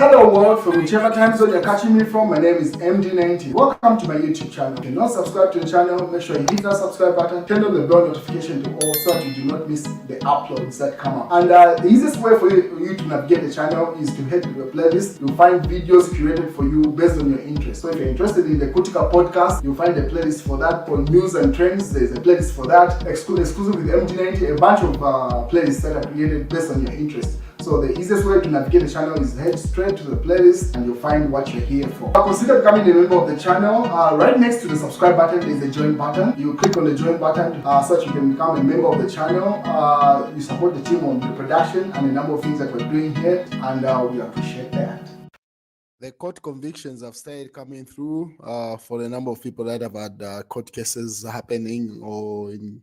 Hello world, from whichever time zone you're catching me from, my name is MD90. Welcome to my YouTube channel. If you're not subscribed to the channel, make sure you hit that subscribe button, turn on the bell notification to all so that you do not miss the uploads that come up. And the easiest way for you to navigate the channel is to head to the playlist. You'll find videos curated for you based on your interest. So if you're interested in the Kutika podcast, you'll find a playlist for that. For news and trends, there's a playlist for that. Exclusive with MD90, a bunch of playlists that are created based on your interest. So the easiest way to navigate the channel is head straight to the playlist and you'll find what you're here for. Consider becoming a member of the channel. Right next to the subscribe button is the join button. You click on the join button so that you can become a member of the channel. You support the team on the production and a number of things that we're doing here, and we appreciate that. The court convictions have started coming through for a number of people that have had court cases happening or in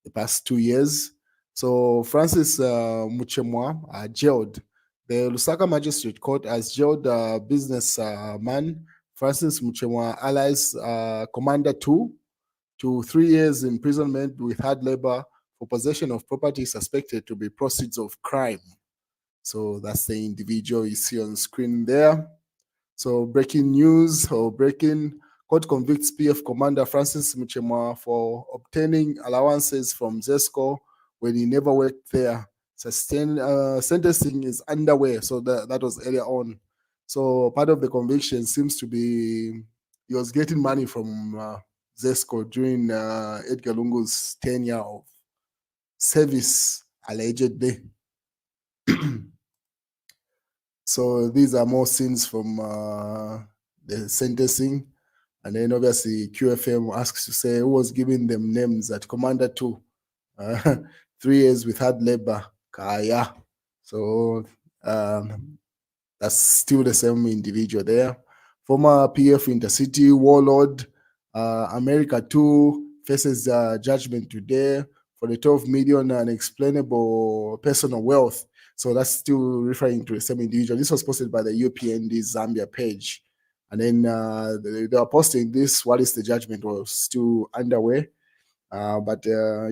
the past 2 years. So Francis Muchemwa jailed. The Lusaka Magistrate Court has jailed businessman Francis Muchemwa, alias Commander 2, to 3 years imprisonment with hard labor for possession of property suspected to be proceeds of crime. So that's the individual you see on screen there. So breaking news or breaking: court convicts PF Commander Francis Muchemwa for obtaining allowances from ZESCO when he never worked there. Sentencing is underway. So that was earlier on. So part of the conviction seems to be he was getting money from ZESCO during Edgar Lungu's tenure of service, allegedly. So these are more scenes from the sentencing. And then obviously QFM asks to say who was giving them names at Commander 2. 3 years with hard labor, Kaya. So that's still the same individual there. Former PF Intercity Warlord, America 2 faces judgment today for the 12 million unexplainable personal wealth. So that's still referring to the same individual. This was posted by the UPND Zambia page. And then they were posting this while the judgment was still underway. Later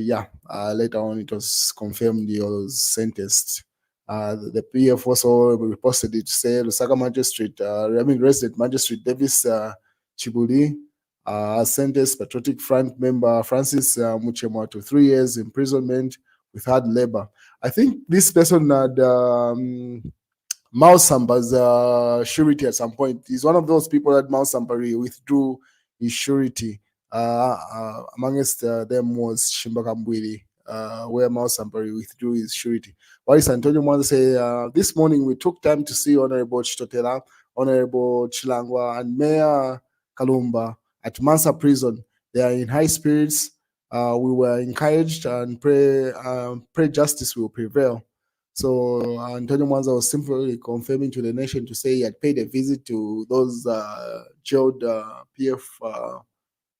on it was confirmed he was sentenced. The PF also reposted it to say Lusaka Magistrate, Resident Magistrate Davis Chibuli sentenced Patriotic Front member Francis Muchemwa to 3 years imprisonment with hard labor. I think this person had Mao Samba's surety at some point. He's one of those people that Mao Sambari withdrew his surety. Amongst them was Shimbakambwili, where Mao Sambari withdrew his surety. Why is Antonio Mwanza say, this morning we took time to see Honorable Chitotela, Honorable Chilangwa, and Mayor Kalumba at Mansa Prison. They are in high spirits. We were encouraged and pray justice will prevail. So Antonio Mwanza was simply confirming to the nation to say he had paid a visit to those jailed PF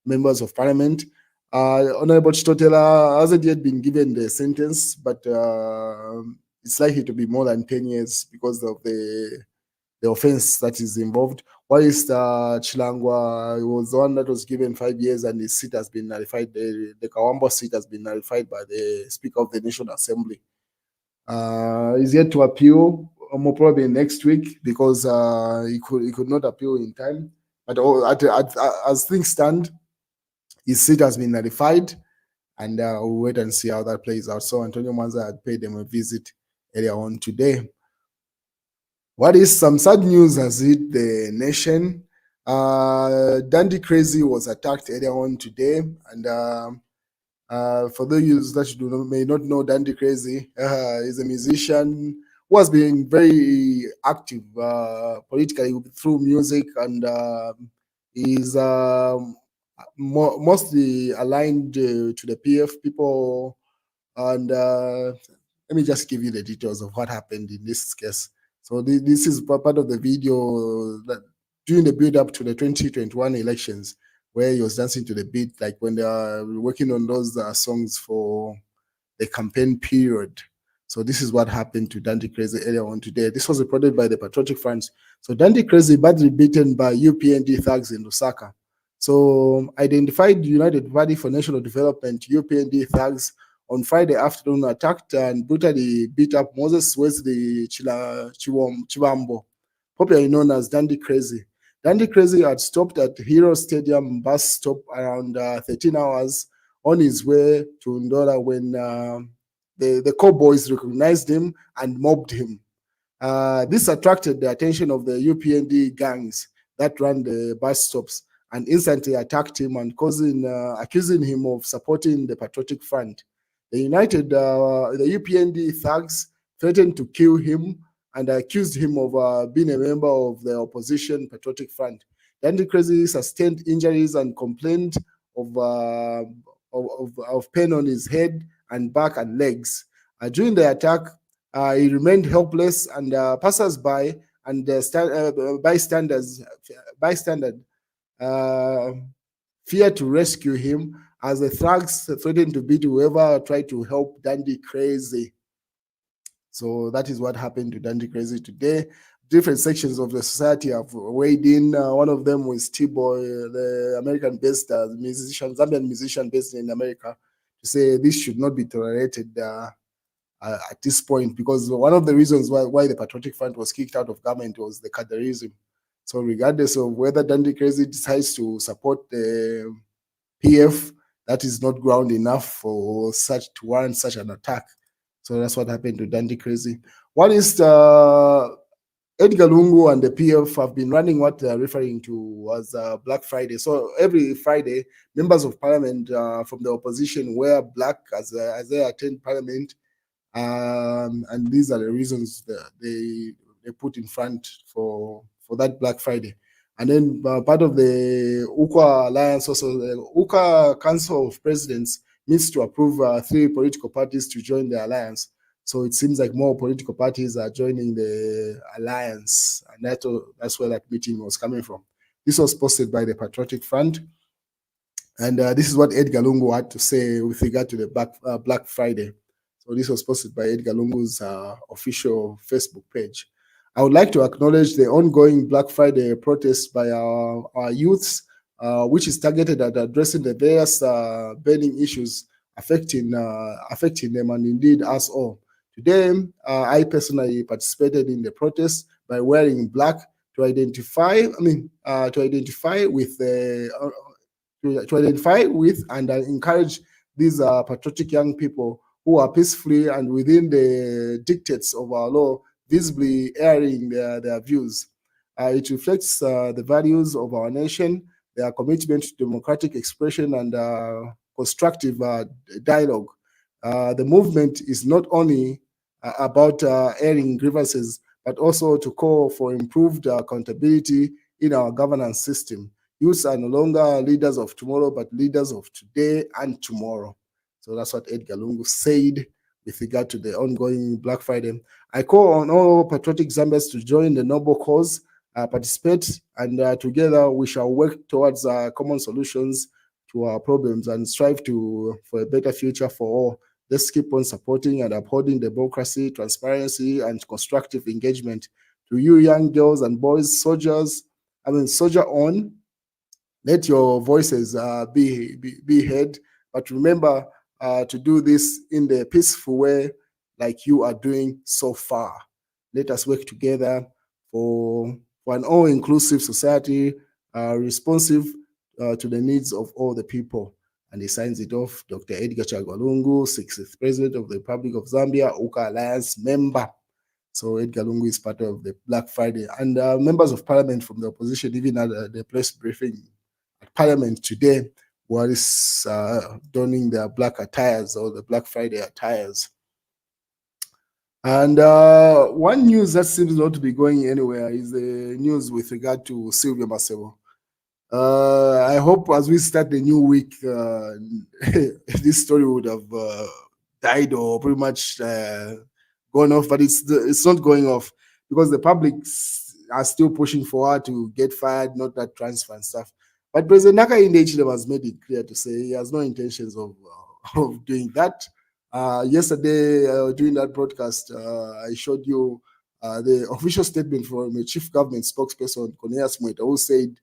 members of parliament. Honorable Chitotela hasn't yet been given the sentence, but it's likely to be more than 10 years because of the offense that is involved. Whilst Chilangwa was the one that was given 5 years and his seat has been nullified, the Kawambo seat has been nullified by the Speaker of the National Assembly. He's yet to appeal, more probably next week, because he could not appeal in time. But as things stand, his seat has been nullified, and we'll wait and see how that plays out. So Antonio Mwanza had paid them a visit earlier on today. What is some sad news has hit the nation? Dandy Crazy was attacked earlier on today, and for those that may not know, Dandy Crazy is a musician who has been very active politically through music, and is mostly aligned to the PF people. And let me just give you the details of what happened in this case. So this is part of the video that during the build-up to the 2021 elections, where he was dancing to the beat, like when they are working on those songs for the campaign period. So this is what happened to Dandy Crazy earlier on today. This was reported by the Patriotic Front. So Dandy Crazy badly beaten by UPND thugs in Lusaka. So identified United Party for National Development, UPND thugs, on Friday afternoon attacked and brutally beat up Moses Wesley Chivambo, popularly known as Dandy Crazy. Dandy Crazy had stopped at Hero Stadium bus stop around 13 hours on his way to Ndola when the cowboys recognized him and mobbed him. This attracted the attention of the UPND gangs that ran the bus stops and instantly attacked him and accusing him of supporting the Patriotic Front. The UPND thugs threatened to kill him and accused him of being a member of the opposition Patriotic Front. Dandy Crazy sustained injuries and complained of pain on his head and back and legs. During the attack, he remained helpless, and passers-by and bystanders uh, feared to rescue him as the thugs threatened to beat whoever tried to help Dandy Crazy. So that is what happened to Dandy Crazy today. Different sections of the society have weighed in. One of them was T-Boy, the American-based Zambian musician based in America, to say this should not be tolerated at this point, because one of the reasons why the Patriotic Front was kicked out of government was the cadreism. So regardless of whether Dandy Crazy decides to support the PF, that is not ground enough for such to warrant such an attack. So that's what happened to Dandy Crazy. One is Edgar Lungu and the PF have been running what they're referring to as Black Friday. So every Friday, members of parliament from the opposition wear black as they attend parliament. And these are the reasons that they put in front for that Black Friday. And then part of the UKA alliance, also the UKA Council of Presidents needs to approve 3 political parties to join the alliance. So it seems like more political parties are joining the alliance, and that's where that meeting was coming from. This was posted by the Patriotic Front, and this is what Edgar Lungu had to say with regard to the Black Friday. So this was posted by Edgar Lungu's official Facebook page. I would like to acknowledge the ongoing Black Friday protest by our youths, which is targeted at addressing the various burning issues affecting them and indeed us all. Today, I personally participated in the protest by wearing black to identify with and encourage these patriotic young people who are peacefully and within the dictates of our law, visibly airing their views. It reflects the values of our nation, their commitment to democratic expression and constructive dialogue. The movement is not only about airing grievances, but also to call for improved accountability in our governance system. Youths are no longer leaders of tomorrow, but leaders of today and tomorrow. So that's what Edgar Lungu said with regard to the ongoing Black Friday. I call on all patriotic Zambians to join the noble cause, participate, and together we shall work towards common solutions to our problems and strive for a better future for all. Let's keep on supporting and upholding democracy, transparency, and constructive engagement. To you, young girls and boys, soldier on. Let your voices be heard, but remember to do this in the peaceful way, like you are doing so far. Let us work together for an all-inclusive society, responsive to the needs of all the people. And he signs it off, Dr. Edgar Chagwa Lungu, 60th President of the Republic of Zambia, UKA Alliance member. So Edgar Lungu is part of the Black Friday. And members of parliament from the opposition, even at the press briefing at parliament today, was donning their black attires or the Black Friday attires. And one news that seems not to be going anywhere is the news with regard to Sylvia Masebo. I hope as we start the new week, this story would have died or pretty much gone off, but it's not going off because the public are still pushing for her to get fired, not that transfer and stuff. But President Hakainde Hichilema has made it clear to say he has no intentions of doing that. Yesterday, during that broadcast, I showed you the official statement from the chief government spokesperson, Cornelius Mweta, who said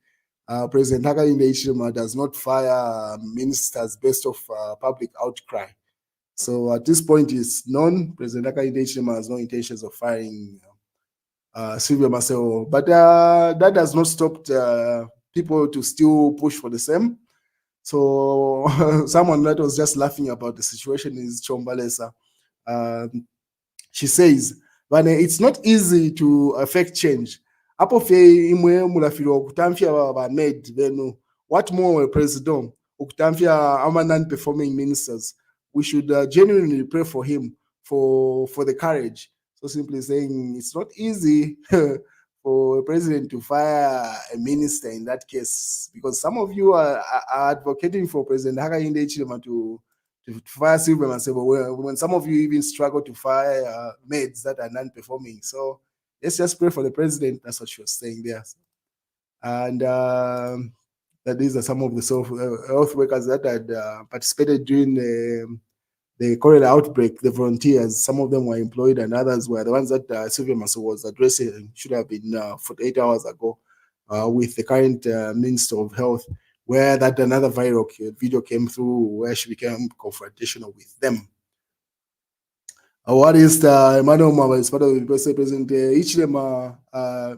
President Hakainde Hichilema does not fire ministers based off public outcry. So at this point, it's known President Hakainde Hichilema has no intentions of firing Silvia Marcelo. But that has not stopped people to still push for the same. So someone that was just laughing about the situation is Chombalesa. Um, she says, but it's not easy to affect change. Apo fe imwe mulafiro kutamfia ba med venu. What more president ukutamfia ama non-performing ministers? We should genuinely pray for him for the courage. So simply saying it's not easy for a president to fire a minister in that case, because some of you are advocating for President Hakainde Hichilema to fire Silver and say, well, when some of you even struggle to fire maids that are non-performing. So let's just pray for the president. That's what she was saying there. And that these are some of the health workers that had participated during the cholera outbreak, the volunteers. Some of them were employed and others were the ones that Sylvia Maso was addressing, should have been 48 hours ago with the current Minister of Health, where that another viral video came through where she became confrontational with them. What is the Emmanuel Mama is part of the President Hichilema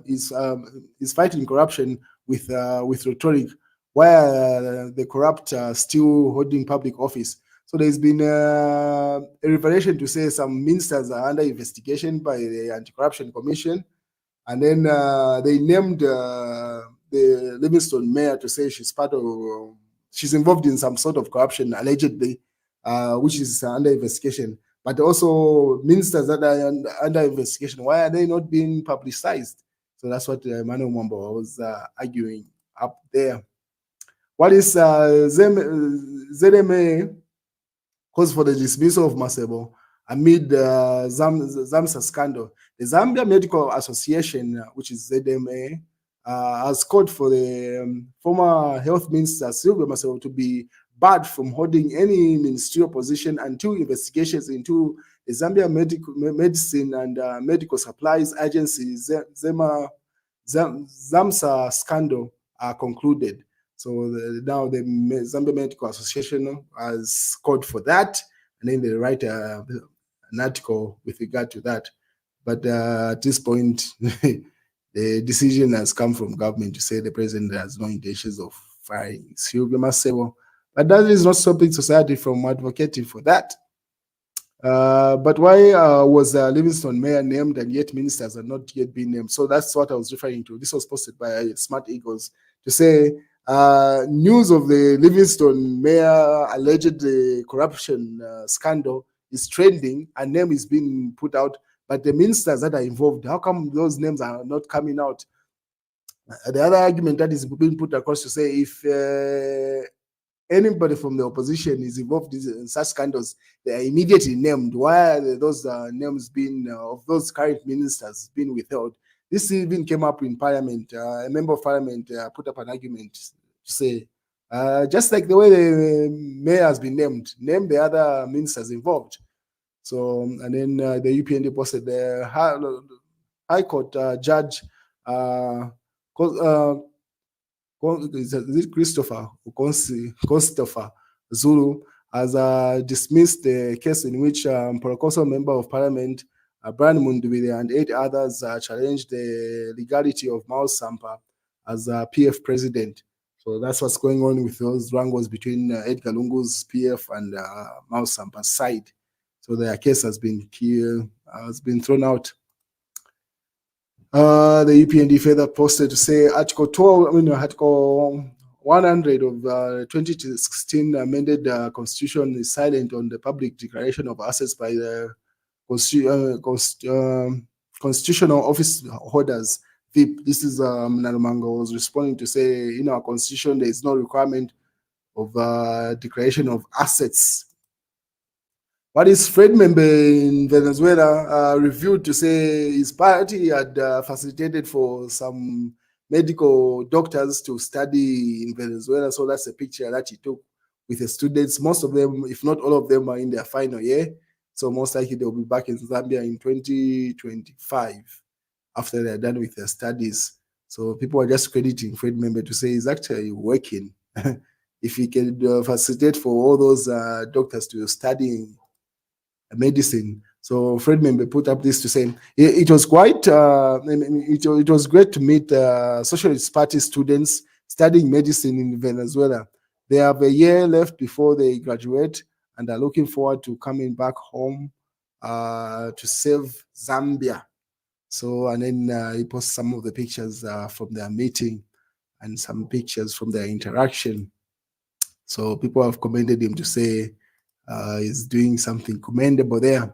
is fighting corruption with rhetoric, where the corrupt are still holding public office. So there's been a revelation to say some ministers are under investigation by the Anti-Corruption Commission, and then they named the Livingstone mayor to say she's involved in some sort of corruption allegedly, which is under investigation. But also ministers that are under investigation, why are they not being publicized? So that's what Emmanuel Mwamba was arguing up there. What is ZMA cause for the dismissal of Masebo amid ZAMSA scandal? The Zambia Medical Association, which is ZMA, has called for the former health minister Silvia Masebo to be barred from holding any ministerial position until investigations into the Zambia Medicine and Medical Supplies Agency ZAMSA scandal are concluded. So now the Zambia Medical Association has called for that, and then they write an article with regard to that. But at this point, the decision has come from government to say the president has no intentions of firing Silvia Masebo. But that is not stopping society from advocating for that. But why was Livingstone mayor named and yet ministers have not yet been named? So that's what I was referring to. This was posted by Smart Eagles to say news of the Livingstone mayor alleged corruption scandal is trending and name is being put out. But the ministers that are involved, how come those names are not coming out? The other argument that is being put across to say if anybody from the opposition is involved in such scandals, they are immediately named. Why are those names being of those current ministers being withheld? This even came up in Parliament. A member of Parliament put up an argument to say, just like the way the mayor has been named, name the other ministers involved. So, and then the UPND posted the High Court Judge Christopher Zulu has dismissed the case in which Porokoso Member of Parliament Brian Mundubile and 8 others challenged the legality of Mao Sampa as PF president. So that's what's going on with those wrangles between Edgar Lungu's PF and Mao Sampa's side. So their case has been thrown out. The UPND further posted to say Article 100 of 2016 amended Constitution is silent on the public declaration of assets by the constitutional office holders. VIP. This is Mnalumango was responding to say in our Constitution there is no requirement of declaration of assets. What is Fred Membe in Venezuela reviewed to say his party had facilitated for some medical doctors to study in Venezuela. So that's a picture that he took with the students. Most of them, if not all of them, are in their final year. So most likely they'll be back in Zambia in 2025 after they're done with their studies. So people are just crediting Fred Membe to say he's actually working. If he can facilitate for all those doctors to study medicine. So Fred Membe put up this to say it was quite, it was great to meet Socialist Party students studying medicine in Venezuela. They have a year left before they graduate and are looking forward to coming back home to save Zambia. So, and then he posts some of the pictures from their meeting and some pictures from their interaction. So people have commended him to say he's doing something commendable there.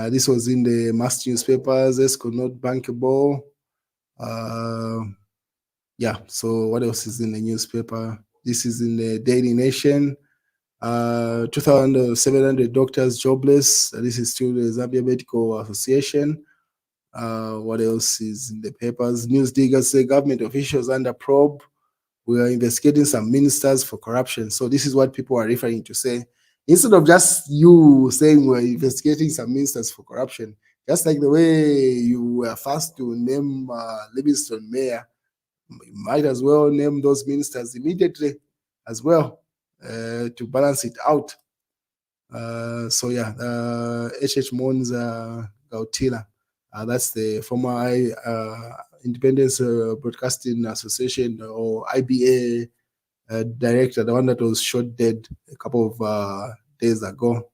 This was in the mass newspapers. Esco not bankable. Yeah. So what else is in the newspaper? This is in the Daily Nation. 2,700 doctors jobless. This is still the Zambia Medical Association. What else is in the papers? News diggers say government officials under probe. We are investigating some ministers for corruption. So this is what people are referring to say. Instead of just you saying we're investigating some ministers for corruption, just like the way you were fast to name Livingston mayor, you might as well name those ministers immediately as well to balance it out. So yeah, H.H. Mons Gautila, that's the former Independence Broadcasting Association or IBA director, the one that was shot dead a couple of days ago.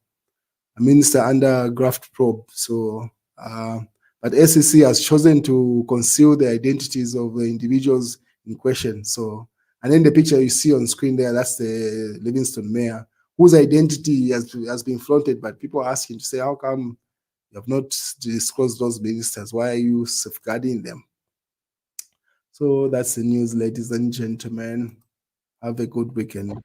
A minister under graft probe. So, but SEC has chosen to conceal the identities of the individuals in question. So, and then the picture you see on screen there, that's the Livingston mayor, whose identity has been flaunted, but people are asking to say, how come you have not disclosed those ministers? Why are you safeguarding them? So that's the news, ladies and gentlemen. Have a good weekend.